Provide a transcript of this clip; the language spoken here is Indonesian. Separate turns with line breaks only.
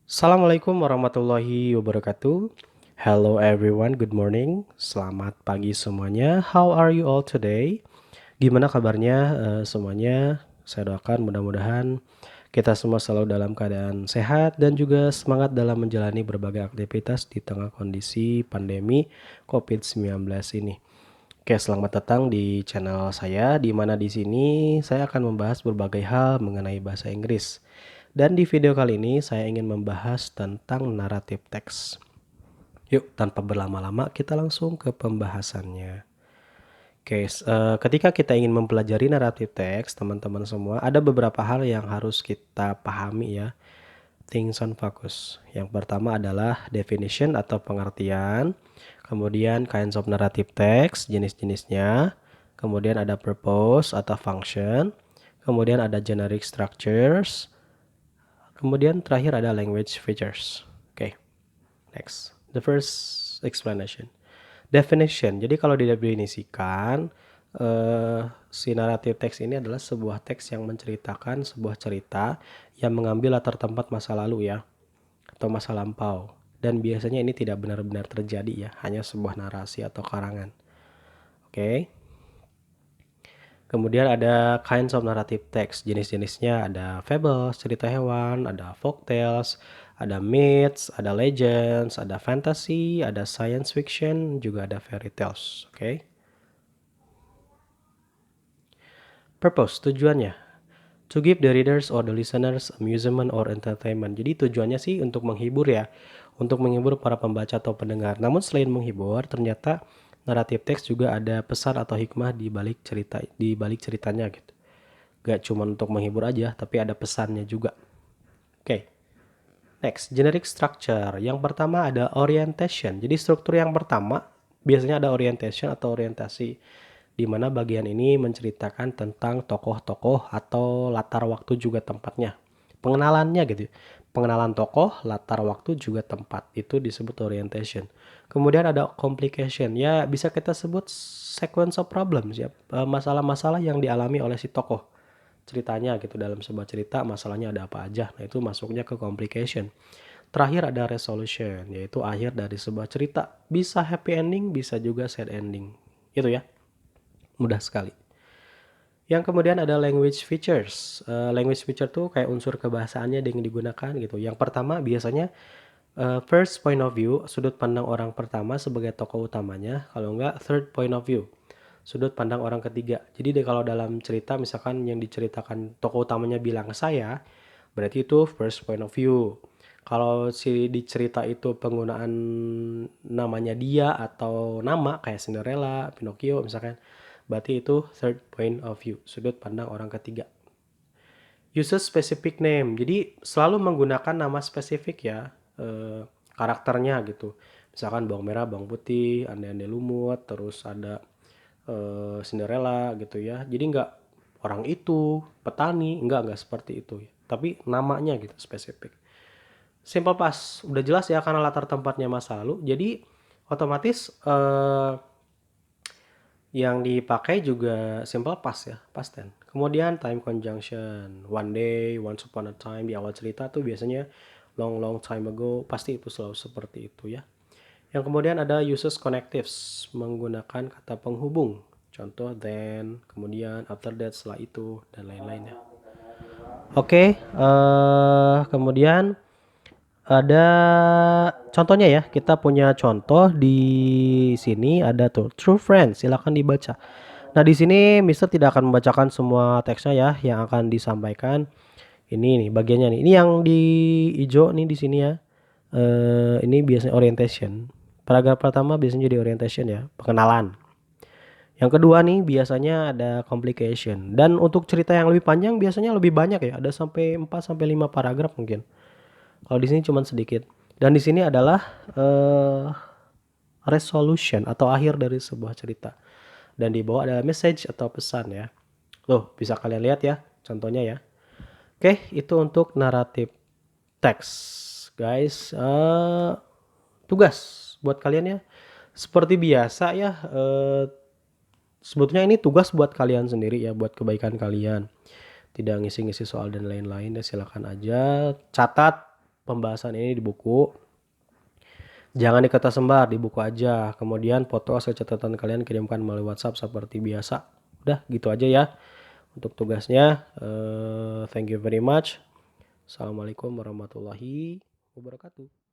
Assalamualaikum warahmatullahi wabarakatuh. Hello everyone, good morning. Selamat pagi semuanya. How are you all today? Gimana kabarnya semuanya? Saya doakan mudah-mudahan kita semua selalu dalam keadaan sehat dan juga semangat dalam menjalani berbagai aktivitas di tengah kondisi pandemi COVID-19 ini. Oke, selamat datang di channel saya, di mana di sini saya akan membahas berbagai hal mengenai bahasa Inggris. Dan di video kali ini saya ingin membahas tentang naratif teks. Yuk, tanpa berlama-lama kita langsung ke pembahasannya. Oke, ketika kita ingin mempelajari naratif teks, teman-teman semua, ada beberapa hal yang harus kita pahami ya. Things on focus. Yang pertama adalah definition atau pengertian, kemudian kinds of narrative text, jenis-jenisnya, kemudian ada purpose atau function, kemudian ada generic structures, kemudian terakhir ada language features. Oke, next. The first explanation. Definition. Jadi kalau didefinisikan, si naratif teks ini adalah sebuah teks yang menceritakan sebuah cerita yang mengambil latar tempat masa lalu ya, atau masa lampau. Dan biasanya ini tidak benar-benar terjadi ya, hanya sebuah narasi atau karangan. Oke. Kemudian ada kinds of narrative text, jenis-jenisnya ada fables, cerita hewan, ada folktales, ada myths, ada legends, ada fantasy, ada science fiction, juga ada fairy tales. Oke. Purpose, tujuannya. To give the readers or the listeners amusement or entertainment. Jadi tujuannya sih untuk menghibur ya, untuk menghibur para pembaca atau pendengar. Namun selain menghibur, ternyata naratif teks juga ada pesan atau hikmah di balik ceritanya gitu. Gak cuma untuk menghibur aja, tapi ada pesannya juga. Oke. Next, generic structure. Yang pertama ada orientation. Jadi struktur yang pertama biasanya ada orientation atau orientasi, di mana bagian ini menceritakan tentang tokoh-tokoh atau latar waktu juga tempatnya. Pengenalannya gitu. Pengenalan tokoh, latar waktu juga tempat. Itu disebut orientation. Kemudian ada complication. Ya bisa kita sebut sequence of problems ya. Masalah-masalah yang dialami oleh si tokoh. Ceritanya gitu, dalam sebuah cerita masalahnya ada apa aja. Nah itu masuknya ke complication. Terakhir ada resolution, yaitu akhir dari sebuah cerita. Bisa happy ending, bisa juga sad ending. Itu ya, mudah sekali. Yang kemudian ada language features. Language feature tuh kayak unsur kebahasaannya yang digunakan gitu. Yang pertama biasanya first point of view, sudut pandang orang pertama sebagai tokoh utamanya. Kalau enggak third point of view, sudut pandang orang ketiga. Jadi kalau dalam cerita misalkan yang diceritakan tokoh utamanya bilang saya, berarti itu first point of view. Kalau si di cerita itu penggunaan namanya dia atau nama kayak Cinderella, Pinocchio misalkan, berarti itu third point of view, sudut pandang orang ketiga. Uses specific name, jadi selalu menggunakan nama spesifik ya, karakternya gitu. Misalkan bawang merah, bawang putih, ande-ande lumut, terus ada Cinderella gitu ya. Jadi nggak orang itu, petani, nggak seperti itu ya. Tapi namanya gitu spesifik. Simple past, udah jelas ya karena latar tempatnya masa lalu. Jadi otomatis yang dipakai juga simple past ya, past tense. Kemudian time conjunction, one day, once upon a time, di awal cerita tuh biasanya long time ago, pasti itu selalu seperti itu ya. Yang kemudian ada uses connectives, menggunakan kata penghubung. Contoh then, kemudian after that, setelah itu, dan lain-lainnya. Oke, kemudian ada contohnya ya. Kita punya contoh di sini ada tuh True Friends, silakan dibaca. Nah, di sini Mister tidak akan membacakan semua teksnya ya yang akan disampaikan. Ini nih bagiannya nih. Ini yang di hijau nih di sini ya. Ini biasanya orientation. Paragraf pertama biasanya jadi orientation ya, pengenalan. Yang kedua nih biasanya ada complication. Dan untuk cerita yang lebih panjang biasanya lebih banyak ya, ada sampai 4 sampai 5 paragraf mungkin. Kalau di sini cuma sedikit. Dan di sini adalah resolution atau akhir dari sebuah cerita. Dan di bawah ada message atau pesan ya. Loh, bisa kalian lihat ya contohnya ya. Oke, itu untuk naratif teks. Guys, tugas buat kalian ya. Seperti biasa ya, sebetulnya ini tugas buat kalian sendiri ya, buat kebaikan kalian. Tidak ngisi-ngisi soal dan lain-lain ya, silakan aja catat pembahasan ini di buku. Jangan di kertas lembar, di buku aja. Kemudian foto hasil catatan kalian kirimkan melalui WhatsApp seperti biasa. Udah gitu aja ya untuk tugasnya. Thank you very much. Assalamualaikum warahmatullahi wabarakatuh.